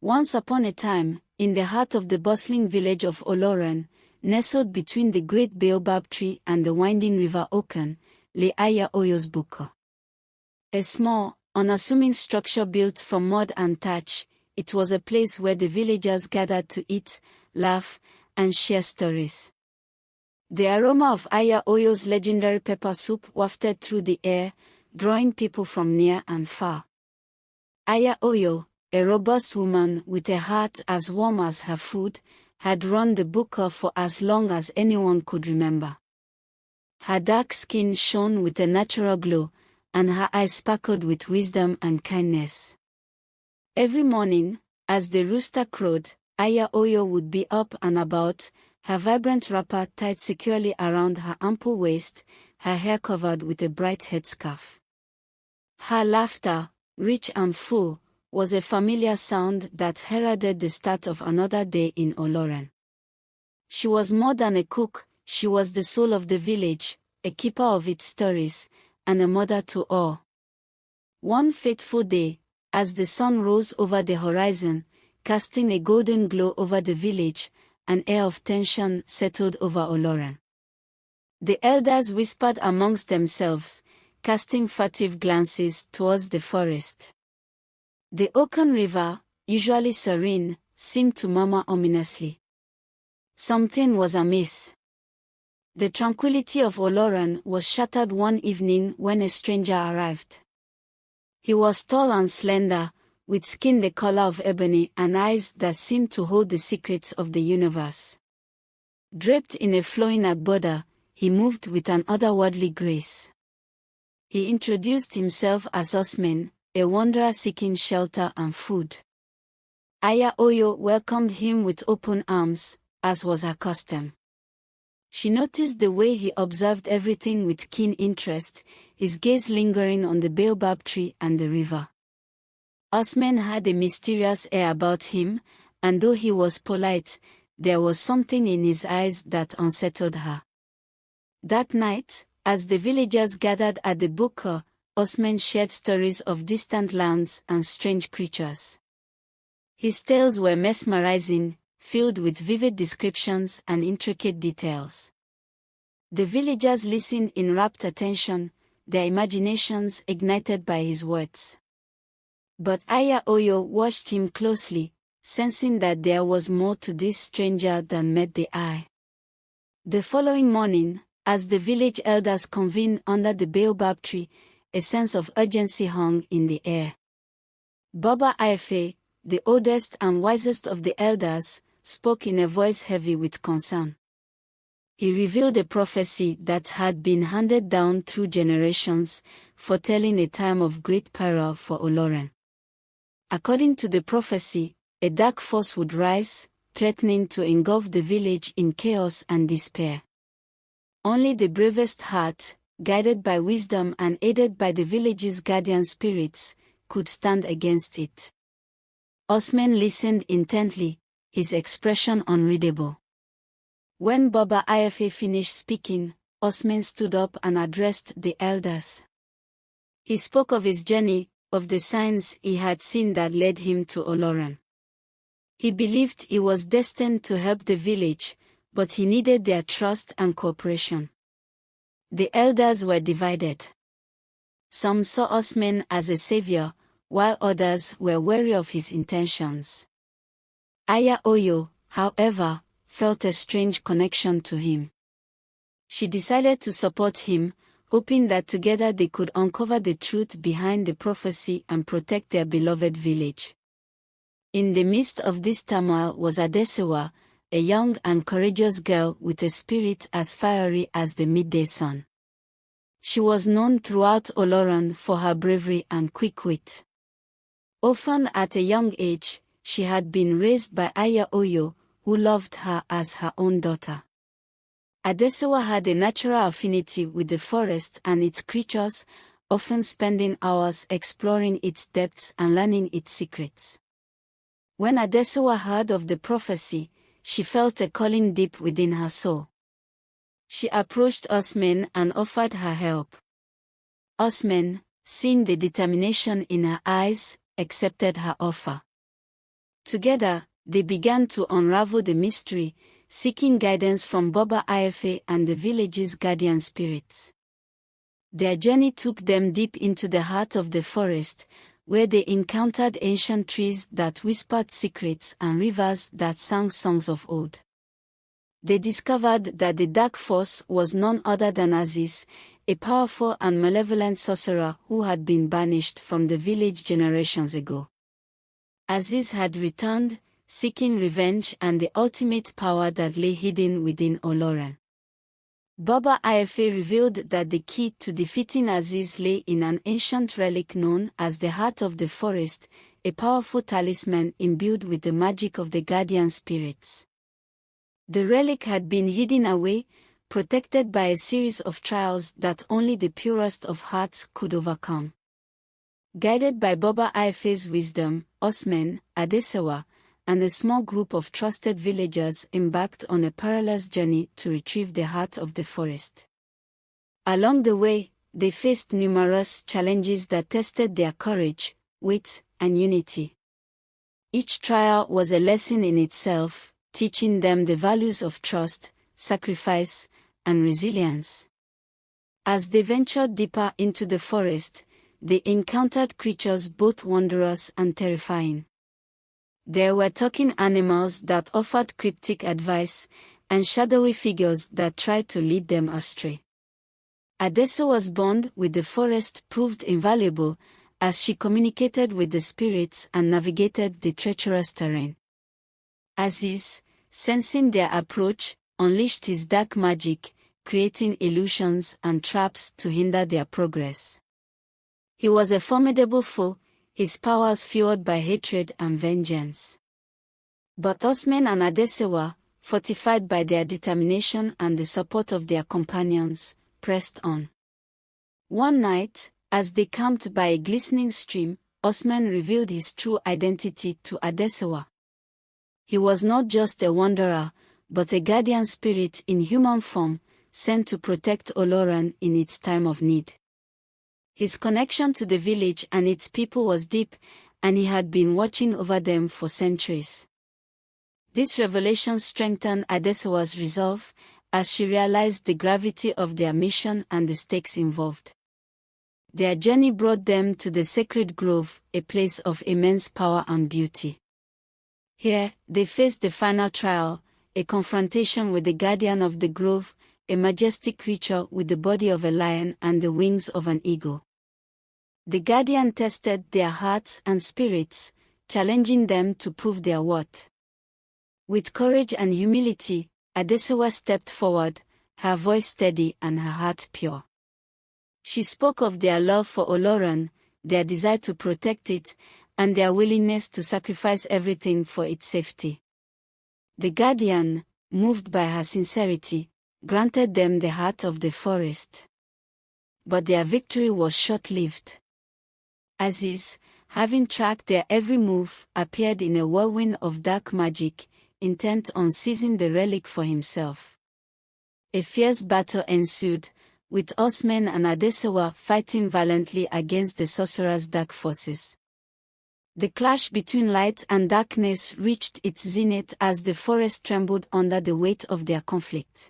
Once upon a time, in the heart of the bustling village of Olorun, nestled between the great baobab tree and the winding river Okan, lay Iya Oya's Bukka. A small, unassuming structure built from mud and thatch, it was a place where the villagers gathered to eat, laugh, and share stories. The aroma of Iya Oya's legendary pepper soup wafted through the air, drawing people from near and far. Iya Oya, a robust woman with a heart as warm as her food, had run the Bukka for as long as anyone could remember. Her dark skin shone with a natural glow, and her eyes sparkled with wisdom and kindness. Every morning, as the rooster crowed, Iya Oya would be up and about, her vibrant wrapper tied securely around her ample waist, her hair covered with a bright headscarf. Her laughter, rich and full, was a familiar sound that heralded the start of another day in Olorun. She was more than a cook, she was the soul of the village, a keeper of its stories, and a mother to all. One fateful day, as the sun rose over the horizon, casting a golden glow over the village, an air of tension settled over Olorun. The elders whispered amongst themselves, casting furtive glances towards the forest. The Okan River, usually serene, seemed to murmur ominously. Something was amiss. The tranquility of Olorun was shattered one evening when a stranger arrived. He was tall and slender, with skin the color of ebony and eyes that seemed to hold the secrets of the universe. Draped in a flowing agbada, he moved with an otherworldly grace. He introduced himself as Usman, a wanderer seeking shelter and food. Iya Oya welcomed him with open arms, as was her custom. She noticed the way he observed everything with keen interest, his gaze lingering on the baobab tree and the river. Usman had a mysterious air about him, and though he was polite, there was something in his eyes that unsettled her. That night, as the villagers gathered at the Bukka, Usman shared stories of distant lands and strange creatures. His tales were mesmerizing, filled with vivid descriptions and intricate details. The villagers listened in rapt attention, their imaginations ignited by his words. But Iya Oya watched him closely, sensing that there was more to this stranger than met the eye. The following morning, as the village elders convened under the baobab tree, a sense of urgency hung in the air. Baba Ife, the oldest and wisest of the elders, spoke in a voice heavy with concern. He revealed a prophecy that had been handed down through generations, foretelling a time of great peril for Olorun. According to the prophecy, a dark force would rise, threatening to engulf the village in chaos and despair. Only the bravest heart, guided by wisdom and aided by the village's guardian spirits, could stand against it. Usman listened intently, his expression unreadable. When Baba Ife finished speaking, Usman stood up and addressed the elders. He spoke of his journey, of the signs he had seen that led him to Olorun. He believed he was destined to help the village, but he needed their trust and cooperation. The elders were divided. Some saw Usman as a savior, while others were wary of his intentions. Iya Oya, however, felt a strange connection to him. She decided to support him, hoping that together they could uncover the truth behind the prophecy and protect their beloved village. In the midst of this turmoil was Adesua, a young and courageous girl with a spirit as fiery as the midday sun. She was known throughout Olorun for her bravery and quick wit. Often at a young age, she had been raised by Iya Oya, who loved her as her own daughter. Adesua had a natural affinity with the forest and its creatures, often spending hours exploring its depths and learning its secrets. When Adesua heard of the prophecy, she felt a calling deep within her soul. She approached Usman and offered her help. Usman, seeing the determination in her eyes, accepted her offer. Together, they began to unravel the mystery, seeking guidance from Baba Ife and the village's guardian spirits. Their journey took them deep into the heart of the forest, where they encountered ancient trees that whispered secrets and rivers that sang songs of old. They discovered that the dark force was none other than Azeez, a powerful and malevolent sorcerer who had been banished from the village generations ago. Azeez had returned, seeking revenge and the ultimate power that lay hidden within Olorun. Baba Ife revealed that the key to defeating Azeez lay in an ancient relic known as the Heart of the Forest, a powerful talisman imbued with the magic of the guardian spirits. The relic had been hidden away, protected by a series of trials that only the purest of hearts could overcome. Guided by Baba Ife's wisdom, Usman, Adesua, and a small group of trusted villagers embarked on a perilous journey to retrieve the heart of the forest. Along the way, they faced numerous challenges that tested their courage, wit, and unity. Each trial was a lesson in itself, teaching them the values of trust, sacrifice, and resilience. As they ventured deeper into the forest, they encountered creatures both wondrous and terrifying. There were talking animals that offered cryptic advice, and shadowy figures that tried to lead them astray. Adesua's bond with the forest proved invaluable, as she communicated with the spirits and navigated the treacherous terrain. Azeez, sensing their approach, unleashed his dark magic, creating illusions and traps to hinder their progress. He was a formidable foe, his powers fueled by hatred and vengeance. But Usman and Adesua, fortified by their determination and the support of their companions, pressed on. One night, as they camped by a glistening stream, Usman revealed his true identity to Adesua. He was not just a wanderer, but a guardian spirit in human form, sent to protect Olorun in its time of need. His connection to the village and its people was deep, and he had been watching over them for centuries. This revelation strengthened Adesua's resolve, as she realized the gravity of their mission and the stakes involved. Their journey brought them to the sacred grove, a place of immense power and beauty. Here, they faced the final trial, a confrontation with the guardian of the grove, a majestic creature with the body of a lion and the wings of an eagle. The guardian tested their hearts and spirits, challenging them to prove their worth. With courage and humility, Adesua stepped forward, her voice steady and her heart pure. She spoke of their love for Olorun, their desire to protect it, and their willingness to sacrifice everything for its safety. The guardian, moved by her sincerity, granted them the heart of the forest. But their victory was short-lived. Azeez, having tracked their every move, appeared in a whirlwind of dark magic, intent on seizing the relic for himself. A fierce battle ensued, with Usman and Adesua fighting valiantly against the sorcerer's dark forces. The clash between light and darkness reached its zenith as the forest trembled under the weight of their conflict.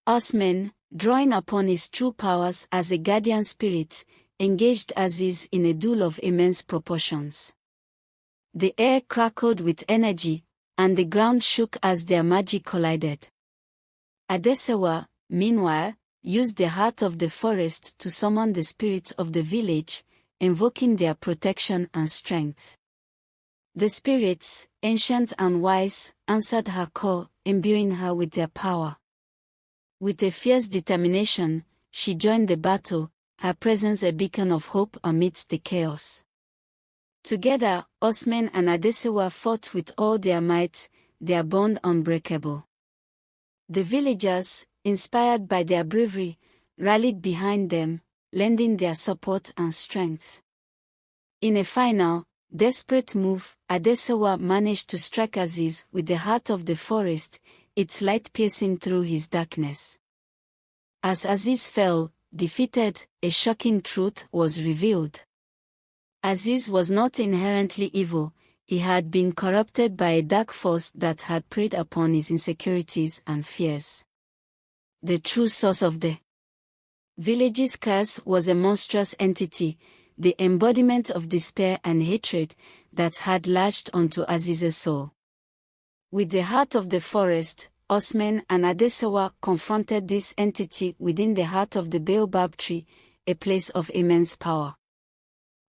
Usman, drawing upon his true powers as a guardian spirit, engaged Azeez in a duel of immense proportions. The air crackled with energy, and the ground shook as their magic collided. Adesua, meanwhile, used the heart of the forest to summon the spirits of the village, invoking their protection and strength. The spirits, ancient and wise, answered her call, imbuing her with their power. With a fierce determination, she joined the battle, her presence a beacon of hope amidst the chaos. Together, Usman and Adesua fought with all their might, their bond unbreakable. The villagers, inspired by their bravery, rallied behind them, lending their support and strength. In a final, desperate move, Adesua managed to strike Azeez with the heart of the forest, its light piercing through his darkness. As Azeez fell, defeated, a shocking truth was revealed. Azeez was not inherently evil, He had been corrupted by a dark force that had preyed upon his insecurities and fears. The true source of the village's curse was a monstrous entity, the embodiment of despair and hatred that had latched onto Azeez's soul. With the heart of the forest, Usman and Adesua confronted this entity within the heart of the baobab tree, a place of immense power.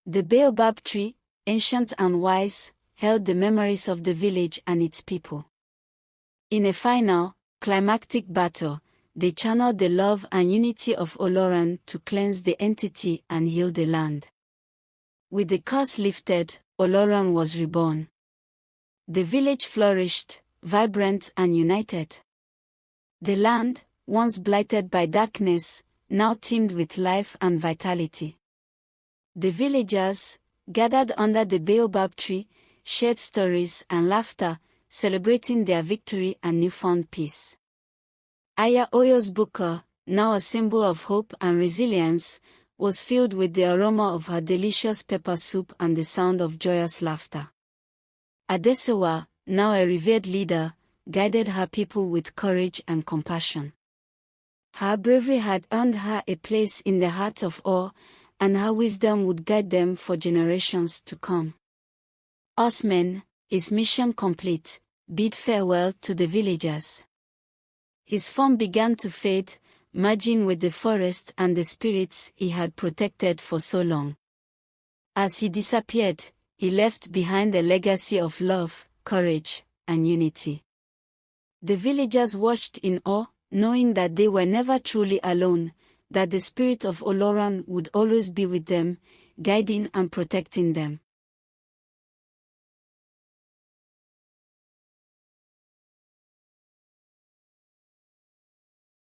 The baobab tree, ancient and wise, held the memories of the village and its people. In a final, climactic battle, they channeled the love and unity of Olorun to cleanse the entity and heal the land. With the curse lifted, Olorun was reborn. The village flourished, vibrant and united. The land, once blighted by darkness, now teemed with life and vitality. The villagers, gathered under the baobab tree, shared stories and laughter, celebrating their victory and newfound peace. Iya Oya's Bukka, now a symbol of hope and resilience, was filled with the aroma of her delicious pepper soup and the sound of joyous laughter. Adesua, now a revered leader, guided her people with courage and compassion. Her bravery had earned her a place in the heart of all, and her wisdom would guide them for generations to come. Usman, his mission complete, bid farewell to the villagers. His form began to fade, merging with the forest and the spirits he had protected for so long. As he disappeared, he left behind a legacy of love, courage, and unity. The villagers watched in awe, knowing that they were never truly alone, that the spirit of Olorun would always be with them, guiding and protecting them.